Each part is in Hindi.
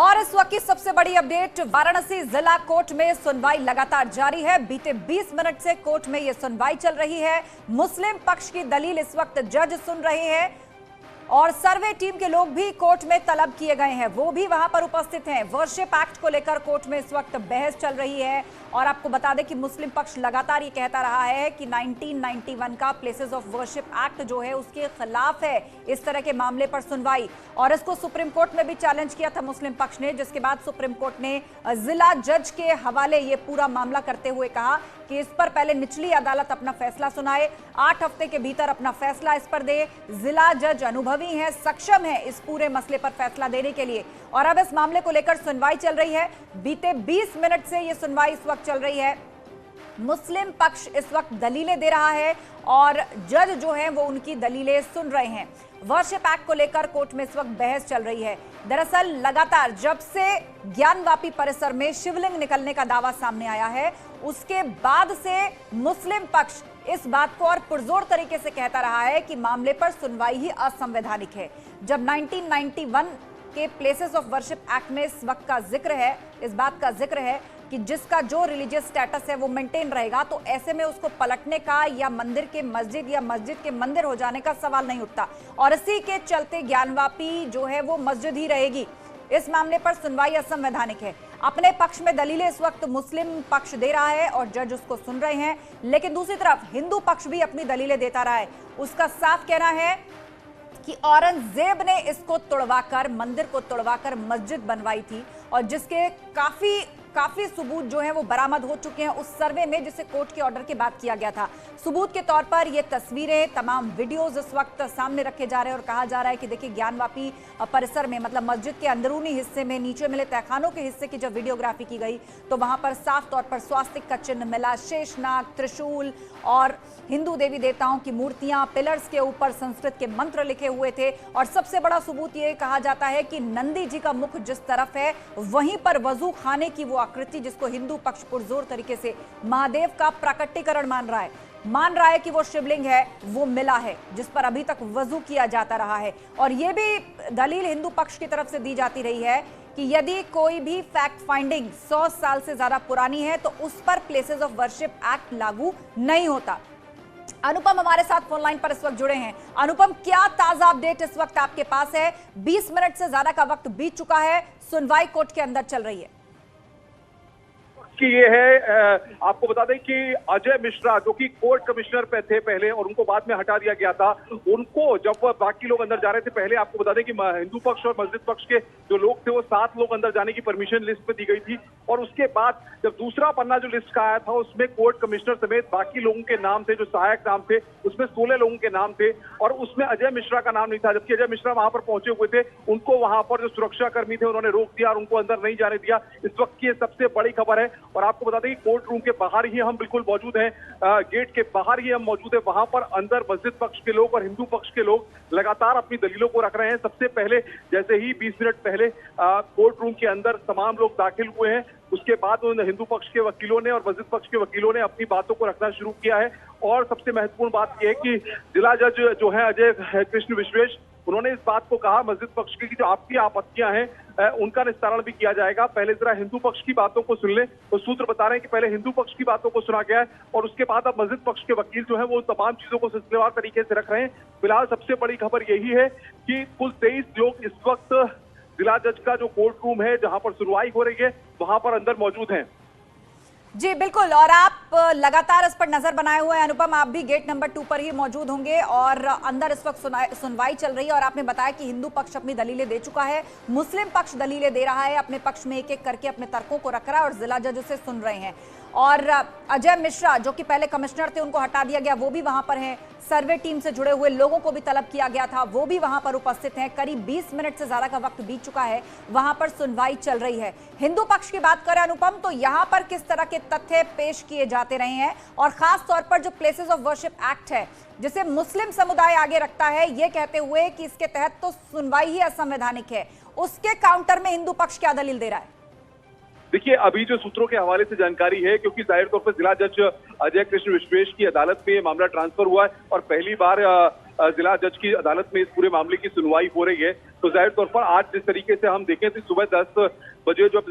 और इस वक्त की सबसे बड़ी अपडेट, वाराणसी जिला कोर्ट में सुनवाई लगातार जारी है। बीते 20 मिनट से कोर्ट में यह सुनवाई चल रही है। मुस्लिम पक्ष की दलील इस वक्त जज सुन रहे हैं और सर्वे टीम के लोग भी कोर्ट में तलब किए गए हैं, वो भी वहां पर उपस्थित हैं। वर्शिप एक्ट को लेकर कोर्ट में इस वक्त बहस चल रही है और आपको बता दें कि मुस्लिम पक्ष लगातार ये कहता रहा है कि 1991 का प्लेसेस ऑफ वर्शिप एक्ट जो है उसके खिलाफ है इस तरह के मामले पर सुनवाई, और इसको सुप्रीम कोर्ट में भी चैलेंज किया था मुस्लिम पक्ष ने, जिसके बाद सुप्रीम कोर्ट ने जिला जज के हवाले ये पूरा मामला करते हुए कहा कि इस पर पहले निचली अदालत अपना फैसला सुनाए, 8 हफ्ते के भीतर अपना फैसला इस पर दे। जिला जज अनुभवी है, सक्षम है इस पूरे मसले पर फैसला देने के लिए, और अब इस मामले को लेकर सुनवाई चल रही है। बीते 20 मिनट से यह सुनवाई इस वक्त चल रही है। मुस्लिम पक्ष इस वक्त दलीलें दे रहा है और जज जो है वो उनकी दलीलें सुन रहे हैं। वर्शिप एक्ट को लेकर कोर्ट में इस वक्त बहस चल रही है। दरअसल लगातार जब से ज्ञानवापी परिसर में शिवलिंग निकलने का दावा सामने आया है, उसके बाद से मुस्लिम पक्ष इस बात को और पुरजोर तरीके से कहता रहा है कि मामले पर सुनवाई ही असंवैधानिक है। जब 1991 के प्लेसेस ऑफ वर्शिप एक्ट में इस वक्त का जिक्र है, इस बात का जिक्र है कि जिसका जो रिलीजियस स्टेटस है वो मेंटेन रहेगा, तो ऐसे में उसको पलटने का या मंदिर के मस्जिद या मस्जिद के मंदिर हो जाने का सवाल नहीं उठता, और इसी के चलते ज्ञानवापी जो है वो मस्जिद ही रहेगी। इस मामले पर सुनवाई असंवैधानिक है। अपने पक्ष में दलीलें इस वक्त मुस्लिम पक्ष दे रहा है और जज उसको सुन रहे हैं, लेकिन दूसरी तरफ हिंदू पक्ष भी अपनी दलीलें देता रहा है। उसका साफ कहना है कि औरंगजेब ने इसको तोड़वाकर, मंदिर को तोड़वाकर मस्जिद बनवाई थी, और जिसके काफी सबूत जो है वो बरामद हो चुके हैं उस सर्वे में, जिसे कोर्ट के ऑर्डर के बाद किया गया था। सबूत के तौर पर ये तस्वीरें, तमाम वीडियोस इस वक्त सामने रखे जा रहे हैं और कहा जा रहा है कि देखिए ज्ञानवापी परिसर में, मतलब मस्जिद के अंदरूनी हिस्से में नीचे मिले तहखानों के हिस्से की जब वीडियोग्राफी की गई तो वहां पर साफ तौर पर स्वास्तिक का चिन्ह मिला, शेषनाग, त्रिशूल और हिंदू देवी देवताओं की मूर्तियां, पिलर्स के ऊपर संस्कृत के मंत्र लिखे हुए थे, और सबसे बड़ा सबूत ये कहा जाता है कि नंदी जी का मुख जिस तरफ है वहीं पर वजू खाने की वो आकृति, जिसको हिंदू पक्ष पुरजोर तरीके से महादेव का प्राकट्यकरण मान रहा है कि वो शिवलिंग है, वो मिला है जिस पर अभी तक वजू किया जाता रहा है। और ये भी दलील हिंदू पक्ष की तरफ से दी जाती रही है कि यदि कोई भी फैक्ट फाइंडिंग 100 साल से ज्यादा पुरानी है तो उस पर प्लेसेस ऑफ वर्शिप एक्ट लागू नहीं होता। अनुपम हमारे साथ फोन लाइन पर इस वक्त जुड़े हैं। अनुपम, क्या ताजा अपडेट इस वक्त आपके पास है? 20 मिनट से ज्यादा का वक्त बीत चुका है, सुनवाई कोर्ट के अंदर चल रही है। कि ये है, आपको बता दें कि अजय मिश्रा जो कि कोर्ट कमिश्नर पे थे पहले और उनको बाद में हटा दिया गया था, उनको जब बाकी लोग अंदर जा रहे थे, पहले आपको बता दें कि हिंदू पक्ष और मस्जिद पक्ष के जो लोग थे वो 7 लोग अंदर जाने की परमिशन लिस्ट पे दी गई थी, और उसके बाद जब दूसरा पन्ना जो लिस्ट का आया था उसमें कोर्ट कमिश्नर समेत बाकी लोगों के नाम थे, जो सहायक नाम थे उसमें 16 लोगों के नाम थे, और उसमें अजय मिश्रा का नाम नहीं था। जबकि अजय मिश्रा वहां पर पहुंचे हुए थे, उनको वहां पर जो सुरक्षा कर्मी थे उन्होंने रोक दिया और उनको अंदर नहीं जाने दिया। इस वक्त की सबसे बड़ी खबर है, और आपको बता दें कि कोर्ट रूम के बाहर ही हम बिल्कुल मौजूद हैं, गेट के बाहर ही हम मौजूद हैं। वहां पर अंदर मस्जिद पक्ष के लोग और हिंदू पक्ष के लोग लगातार अपनी दलीलों को रख रहे हैं। सबसे पहले जैसे ही 20 मिनट पहले कोर्ट रूम के अंदर तमाम लोग दाखिल हुए हैं, उसके बाद उन हिंदू पक्ष के वकीलों ने और मस्जिद पक्ष के वकीलों ने अपनी बातों को रखना शुरू किया है। और सबसे महत्वपूर्ण बात यह है कि जिला जज जो है अजय कृष्ण विश्वेश, उन्होंने इस बात को कहा मस्जिद पक्ष की जो आपकी आपत्तियां हैं उनका निस्तारण भी किया जाएगा, पहले जरा हिंदू पक्ष की बातों को सुन ले। तो सूत्र बता रहे हैं कि पहले हिंदू पक्ष की बातों को सुना गया है और उसके बाद अब मस्जिद पक्ष के वकील जो है वो तमाम चीजों को सिलसिलेवार तरीके से रख रहे हैं। फिलहाल सबसे बड़ी खबर यही है कि कुल 23 लोग इस वक्त जिला जज का जो कोर्ट रूम है जहां पर सुनवाई हो रही है वहां पर अंदर मौजूद हैं। जी बिल्कुल, और आप लगातार इस पर नजर बनाए हुए हैं अनुपम, आप भी गेट नंबर 2 पर ही मौजूद होंगे और अंदर इस वक्त सुनवाई चल रही है। और आपने बताया कि हिंदू पक्ष अपनी दलीलें दे चुका है, मुस्लिम पक्ष दलीलें दे रहा है, अपने पक्ष में एक एक करके अपने तर्कों को रख रहा है और जिला जज उसे सुन रहे हैं। और अजय मिश्रा जो कि पहले कमिश्नर थे, उनको हटा दिया गया, वो भी वहां पर हैं। सर्वे टीम से जुड़े हुए लोगों को भी तलब किया गया था, वो भी वहां पर उपस्थित हैं। करीब 20 मिनट से ज्यादा का वक्त बीत चुका है, वहां पर सुनवाई चल रही है। हिंदू पक्ष की बात करें अनुपम, तो यहां पर किस तरह के तथ्य पेश किए जाते रहे हैं, और खास तौर पर जो प्लेसेस ऑफ वर्शिप एक्ट है जिसे मुस्लिम समुदाय आगे रखता है, ये कहते हुए कि इसके तहत तो सुनवाई ही असंवैधानिक है, उसके काउंटर में हिंदू पक्ष क्या दलील दे रहा है? देखिए, अभी जो सूत्रों के हवाले से जानकारी है, क्योंकि जाहिर तौर पर जिला जज अजय कृष्ण विश्वेश की अदालत में मामला ट्रांसफर हुआ है और पहली बार जिला जज की अदालत में इस पूरे मामले की सुनवाई हो रही है। तो जाहिर तौर पर आज जिस तरीके से हम देखें तो सुबह 10 बजे जब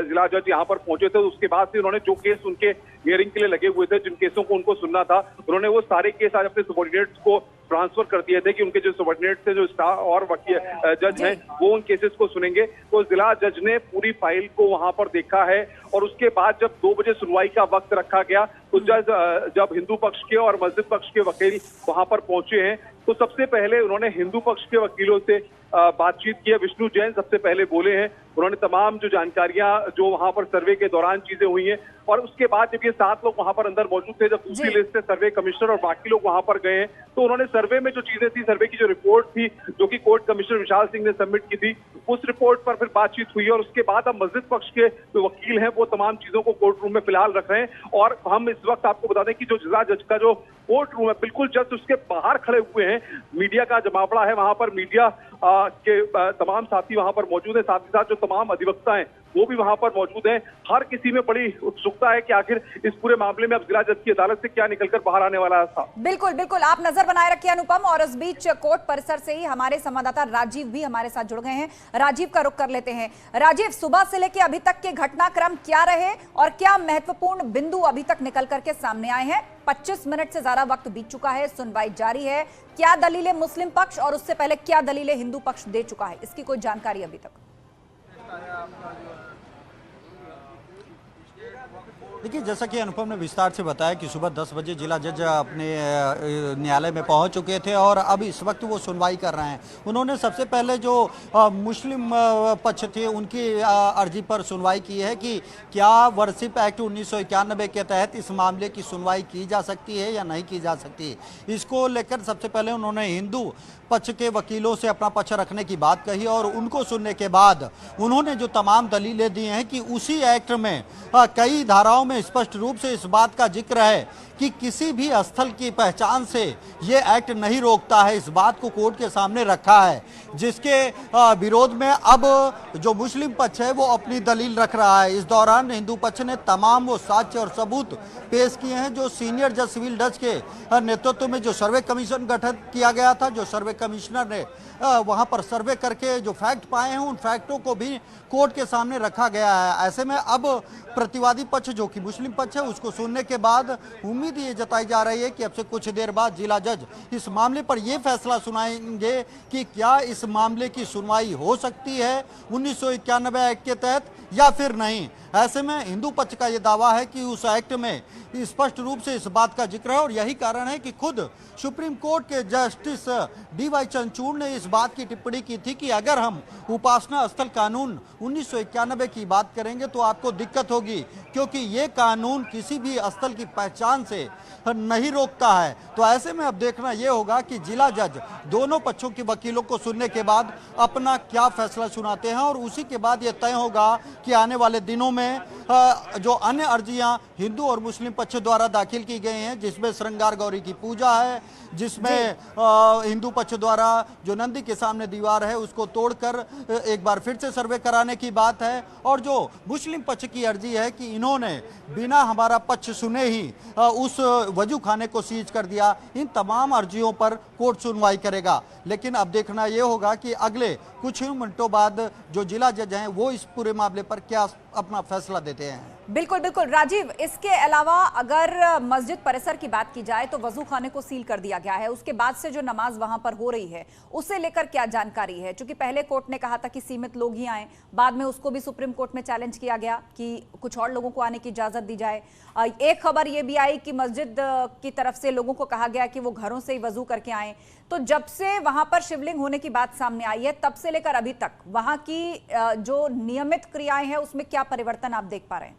जिला जज यहाँ पर पहुंचे थे, उसके बाद से उन्होंने जो केस उनके हियरिंग के लिए लगे हुए थे, जिन केसों को उनको सुनना था, उन्होंने वो सारे केस आज अपने सबॉर्डिनेट्स को ट्रांसफर कर दिए थे कि उनके जो सबॉर्डिनेट्स थे, जो स्टाफ और वकील जज हैं, वो उन केसेस को सुनेंगे। तो जिला जज ने पूरी फाइल को वहां पर देखा है और उसके बाद जब 2 बजे सुनवाई का वक्त रखा गया तो जब हिंदू पक्ष के और मस्जिद पक्ष के वकील वहां पर पहुंचे हैं, तो सबसे पहले उन्होंने हिंदू पक्ष के वकीलों से बातचीत की है। विष्णु जैन सबसे पहले बोले हैं। उन्होंने तमाम जो जानकारियां जो वहां पर सर्वे के दौरान चीजें हुई हैं, और उसके बाद जब ये 7 लोग वहां पर अंदर मौजूद थे, जब दूसरी लिस्ट से सर्वे कमिश्नर और बाकी लोग वहां पर गए हैं, तो उन्होंने सर्वे में जो चीजें थी, सर्वे की जो रिपोर्ट थी जो कि कोर्ट कमिश्नर विशाल सिंह ने सबमिट की थी, उस रिपोर्ट पर फिर बातचीत हुई। और उसके बाद अब मस्जिद पक्ष के जो वकील हैं वो तमाम चीजों को कोर्ट रूम में फिलहाल रख रहे हैं। और हम इस वक्त आपको बता दें कि जो जिला जज का जो कोर्ट रूम है, बिल्कुल जस्ट उसके बाहर खड़े हुए हैं। मीडिया का जमावड़ा है वहां पर, मीडिया के तमाम साथी वहां पर मौजूद है, साथ ही साथ जो तमाम अधिवक्ता हैं वो भी वहां पर मौजूद हैं। हर किसी में बड़ी उत्सुकता है कि आखिर इस पूरे मामले में अब जिला जज की अदालत से क्या निकलकर बाहर आने वाला था। बिल्कुल बिल्कुल, आप नजर बनाए रखिए अनुपम। और इस बीच कोर्ट परिसर से ही हमारे संवाददाता राजीव भी हमारे साथ जुड़ गए हैं। राजीव का रुख कर लेते हैं। राजीव, सुबह से लेकर अभी तक के घटनाक्रम क्या रहे और क्या महत्वपूर्ण बिंदु अभी तक निकल करके सामने आए हैं? 25 मिनट से ज्यादा वक्त बीत चुका है, सुनवाई जारी है। क्या दलीलें मुस्लिम पक्ष और उससे पहले क्या दलीलें हिंदू पक्ष दे चुका है, इसकी कोई जानकारी अभी तक? देखिए, जैसा कि अनुपम ने विस्तार से बताया कि सुबह 10 बजे जिला जज अपने न्यायालय में पहुंच चुके थे और अब इस वक्त वो सुनवाई कर रहे हैं। उन्होंने सबसे पहले जो मुस्लिम पक्ष थे उनकी अर्जी पर सुनवाई की है कि क्या वर्शिप एक्ट 1991 के तहत इस मामले की सुनवाई की जा सकती है या नहीं की जा सकती। इसको लेकर सबसे पहले उन्होंने हिंदू पक्ष के वकीलों से अपना पक्ष रखने की बात कही और उनको सुनने के बाद उन्होंने जो तमाम दलीलें दी हैं कि उसी एक्ट में कई धाराओं में स्पष्ट रूप से इस बात का जिक्र है कि किसी भी स्थल की पहचान से ये एक्ट नहीं रोकता है। इस बात को कोर्ट के सामने रखा है, जिसके विरोध में अब जो मुस्लिम पक्ष है वो अपनी दलील रख रहा है। इस दौरान हिंदू पक्ष ने तमाम वो साक्ष्य और सबूत पेश किए हैं जो सीनियर जज सिविल जज के नेतृत्व में जो सर्वे कमीशन गठित किया गया था, जो सर्वे कमिश्नर ने वहां पर सर्वे करके जो फैक्ट पाए हैं उन फैक्टों को भी कोर्ट के सामने रखा गया है। ऐसे में अब प्रतिवादी पक्ष जो कि मुस्लिम पक्ष है उसको सुनने के बाद उम्मीद ये जताई जा रही है कि अब से कुछ देर बाद जिला जज इस मामले पर यह फैसला सुनाएंगे कि क्या इस मामले की सुनवाई हो सकती है 1991 एक्ट के तहत या फिर नहीं। ऐसे में हिंदू पक्ष का यह दावा है कि उस एक्ट में स्पष्ट रूप से इस बात का जिक्र है और यही कारण है कि खुद सुप्रीम कोर्ट के जस्टिस डी.वाई. चंद्रचूड़ ने इस बात की टिप्पणी की थी कि अगर हम उपासना स्थल कानून 1991 की बात करेंगे तो आपको दिक्कत होगी, क्योंकि ये कानून किसी भी स्थल की पहचान से नहीं रोकता है। तो ऐसे में अब देखना यह होगा कि जिला जज दोनों पक्षों के वकीलों को सुनने के बाद अपना क्या फैसला सुनाते हैं और उसी के बाद यह तय होगा कि आने वाले दिनों में जो अन्य अर्जियां हिंदू और मुस्लिम पक्ष द्वारा दाखिल की गई हैं, जिसमें श्रृंगार गौरी की पूजा है, जिसमें हिंदू पक्ष द्वारा जो नंदी के सामने दीवार है उसको तोड़कर एक बार फिर से सर्वे कराने की बात है, और जो मुस्लिम पक्ष की अर्जी है कि इन्होंने बिना हमारा पक्ष सुने ही उस वजू खाने को सीज कर दिया। इन तमाम अर्जियों पर कोर्ट सुनवाई करेगा। लेकिन अब देखना यह होगा कि अगले कुछ ही मिनटों बाद जो जिला जज हैं वो इस पूरे मामले पर क्या अपना फैसला देते हैं। बिल्कुल बिल्कुल राजीव, इसके अलावा अगर मस्जिद परिसर की बात की जाए तो वजू खाने को सील कर दिया गया है। उसके बाद से जो नमाज वहां पर हो रही है उसे लेकर क्या जानकारी है? क्योंकि पहले कोर्ट ने कहा था कि सीमित लोग ही आए, बाद में उसको भी सुप्रीम कोर्ट में चैलेंज किया गया कि कुछ और लोगों को आने की इजाजत दी जाए। एक खबर यह भी आई कि मस्जिद की तरफ से लोगों को कहा गया कि वो घरों से ही वजू करके आए। तो जब से वहां पर शिवलिंग होने की बात सामने आई है तब से लेकर अभी तक वहां की जो नियमित क्रियाएं हैं उसमें क्या परिवर्तन आप देख पा रहे हैं?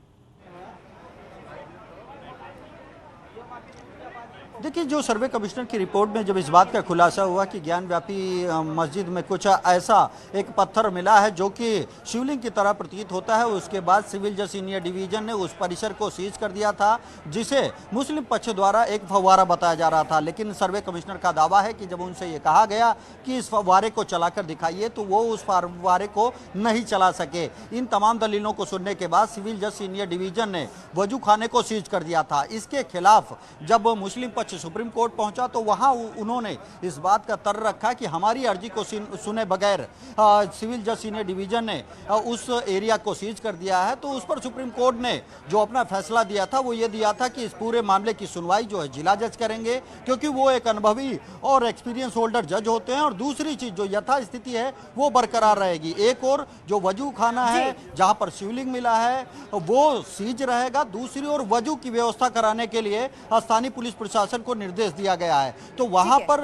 देखिए, जो सर्वे कमिश्नर की रिपोर्ट में जब इस बात का खुलासा हुआ कि ज्ञानव्यापी मस्जिद में कुछ ऐसा एक पत्थर मिला है जो कि शिवलिंग की तरह प्रतीत होता है, उसके बाद सिविल जज सीनियर डिवीजन ने उस परिसर को सीज कर दिया था, जिसे मुस्लिम पक्ष द्वारा एक फव्वारा बताया जा रहा था। लेकिन सर्वे कमिश्नर का दावा है कि जब उनसे ये कहा गया कि इस फव्वारे को चलाकर दिखाइए तो वो उस फव्वारे को नहीं चला सके। इन तमाम दलीलों को सुनने के बाद सिविल जज सीनियर डिवीजन ने वजू खाने को सीज कर दिया था। इसके खिलाफ जब मुस्लिम पक्ष बेंच सुप्रीम कोर्ट पहुंचा तो वहां उन्होंने इस बात का तर्क रखा कि हमारी अर्जी को सुने बगैर सिविल जज सीनियर डिवीजन ने उस एरिया को सीज कर दिया है। तो उस पर सुप्रीम कोर्ट ने जो अपना फैसला दिया था वो ये दिया था कि इस पूरे मामले की सुनवाई जो है जिला जज करेंगे, क्योंकि वो एक अनुभवी और एक्सपीरियंस होल्डर जज होते हैं। और दूसरी चीज जो यथास्थिति है वो बरकरार रहेगी। एक और जो वजू खाना है जहां पर शिवलिंग मिला है वो सीज रहेगा, दूसरी ओर वजू की व्यवस्था कराने के लिए स्थानीय पुलिस प्रशासन को निर्देश दिया गया है। तो वहां पर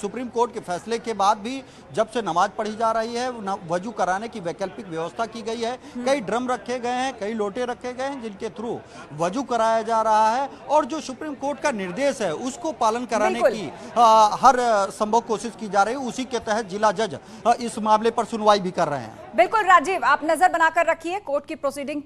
सुप्रीम कोर्ट के फैसले के बाद भी जब से नमाज पढ़ी जा रही है वजू कराने की वैकल्पिक व्यवस्था की गई है। कई ड्रम रखे गए हैं, कई लोटे रखे गए हैं जिनके थ्रू वजू कराया जा रहा है। और जो सुप्रीम कोर्ट का निर्देश है उसको पालन कराने की हर संभव कोशिश की जा रही है। उसी के तहत जिला जज इस मामले पर सुनवाई भी कर रहे हैं। बिल्कुल राजीव, आप नजर बनाकर रखिए कोर्ट की प्रोसीडिंग पर।